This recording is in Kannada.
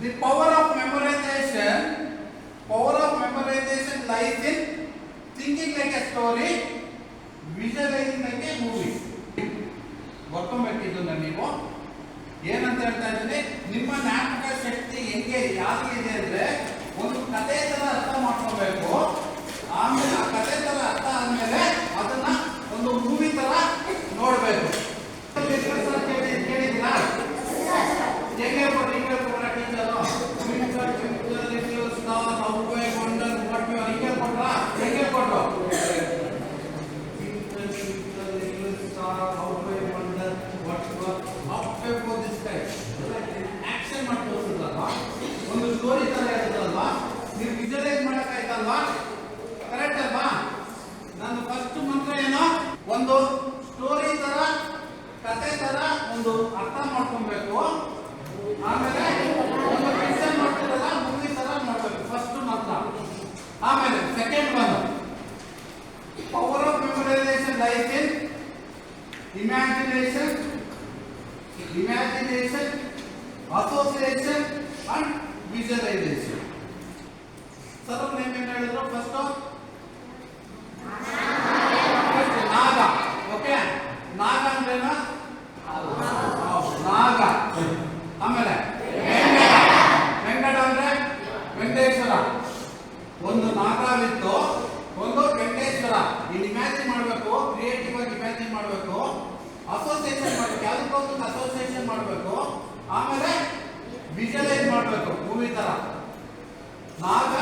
The power of memorization lies in thinking like a story, visualizing like a movie. ಗೊತ್ತೊಂಬೇಕಿದ್ದನ್ನ ನೀವು ಏನಂತ ಹೇಳ್ತಾ ಇದ್ದೀನಿ, ನಿಮ್ಮ ಜ್ಞಾಪಕ ಶಕ್ತಿ ಹೆಂಗೆ ಯಾರಿಗಿದೆ ಅಂದ್ರೆ ಒಂದು ಕಥೆ ತರ ಅರ್ಥ ಮಾಡ್ಕೋಬೇಕು. ಆಮೇಲೆ ಆ ಕಥೆ ತರ ಅರ್ಥ ಆದ್ಮೇಲೆ ಅದನ್ನ ಒಂದು ಮೂವಿ ತರ ನೋಡ್ಬೇಕು. ಕೇಳಿದ್ರಾ? ಹೆಂಗೆ ಕೊಟ್ಟ ಟೀಚರು ಹೆಂಗೆ ಕೊಟ್ರು? ಆಕ್ಷನ್ ಮಾಡಿ ತೋರಿಸಿದ್ರಲ್ವಾ, ಒಂದು ಸ್ಟೋರಿ ತರ ಇರುತ್ತಲ್ವಾ, ನೀವು ವಿಜುವಲೈಸ್ ಮಾಡಕ್ಕಾಯ್ತಲ್ವಾ? ಕರೆಕ್ಟ್ ಅಲ್ವಾ? ನನ್ನ ಫಸ್ಟ್ ಮಂತ್ರ ಏನೋ, ಒಂದು ಸ್ಟೋರಿ ತರ ಕತೆ ತರ ಒಂದು ಅರ್ಥ ಮಾಡ್ಕೊಬೇಕು. ಆಮೇಲೆ ಒಂದು ಪಿಕ್ಚರ್ ಮಾಡ್ತಿರಲ್ಲ ಮೂವಿ ತರ ಮಾಡ್ಬೇಕು, ಫಸ್ಟ್ ಮಂತ್ರ. ಆಮೇಲೆ second one, power of memorisation lies in imagination, association and visualization. Sir name ಏನು ಹೇಳಿದ್ರು? ಫಸ್ಟ್ ನಾಗ. ಓಕೆ, ನಾಗ ಅಂದ್ರೇನು? ನಾಗ. ಆಮೇಲೆ ವೆಂಕಟ ಅಂದ್ರೆ ವೆಂಕಟೇಶ್ವರ. ಒಂದು ನಾಗವಿತ್ತು, ಒಂದು ವೆಂಕಟೇಶ್ವರ. ಇಲ್ಲಿ ಇಮ್ಯಾಜಿನ್ ಮಾಡಬೇಕು, ಕ್ರಿಯೇಟಿವ್ ಆಗಿ ಇಮ್ಯಾಜಿನ್ ಮಾಡಬೇಕು, ಅಸೋಸಿಯೇಷನ್ ಮಾಡಬೇಕು, ಯಾವುದಕ್ಕೊಂದು ಅಸೋಸಿಯೇಷನ್ ಮಾಡಬೇಕು. ಆಮೇಲೆ ವಿಜುವಲೈಸ್ ಮಾಡಬೇಕು ಮೂವಿ ತರ. ನಾಗ